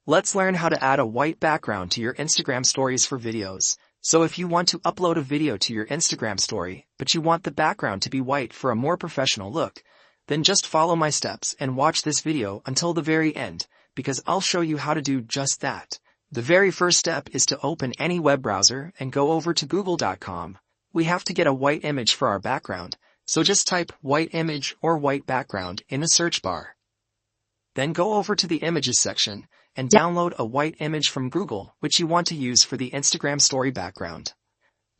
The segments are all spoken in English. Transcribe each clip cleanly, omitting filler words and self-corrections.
Let's learn how to add a white background to your Instagram stories for videos. So if you want to upload a video to your Instagram story, but you want the background to be white for a more professional look, then just follow my steps and watch this video until the very end, because I'll show you how to do just that. The very first step is to open any web browser and go over to google.com. We have to get a white image for our background, so just type white image or white background in the search bar. Then go over to the images section and download a white image from Google which you want to use for the Instagram story background.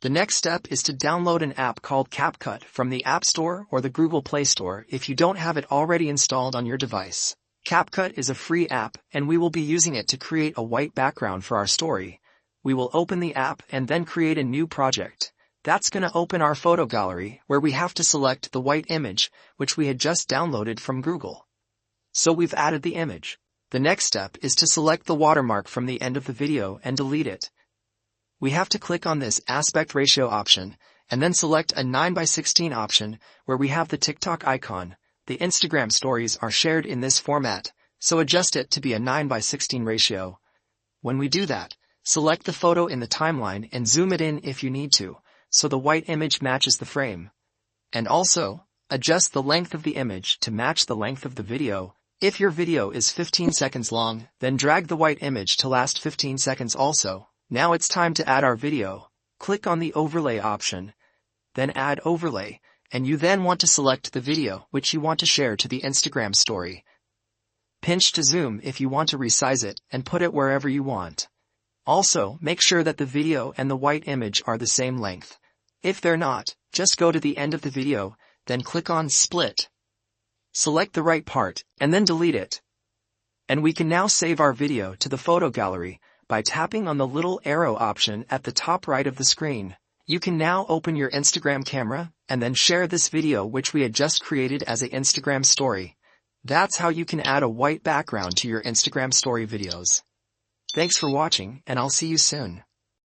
The next step is to download an app called CapCut from the App Store or the Google Play Store if you don't have it already installed on your device. CapCut is a free app and we will be using it to create a white background for our story. We will open the app and then create a new project. That's going to open our photo gallery where we have to select the white image which we had just downloaded from Google. So we've added the image. The next step is to select the watermark from the end of the video and delete it. We have to click on this aspect ratio option and then select a 9:16 option where we have the TikTok icon. The Instagram stories are shared in this format, so adjust it to be a 9:16 ratio. When we do that, select the photo in the timeline and zoom it in if you need to, so the white image matches the frame. And also, adjust the length of the image to match the length of the video. If your video is 15 seconds long, then drag the white image to last 15 seconds also. Now it's time to add our video. Click on the overlay option, then add overlay, and you then want to select the video which you want to share to the Instagram story. Pinch to zoom if you want to resize it and put it wherever you want. Also, make sure that the video and the white image are the same length. If they're not, just go to the end of the video, then click on Split. Select the right part, and then delete it. And we can now save our video to the photo gallery by tapping on the little arrow option at the top right of the screen. You can now open your Instagram camera, and then share this video which we had just created as an Instagram story. That's how you can add a white background to your Instagram story videos. Thanks for watching, and I'll see you soon.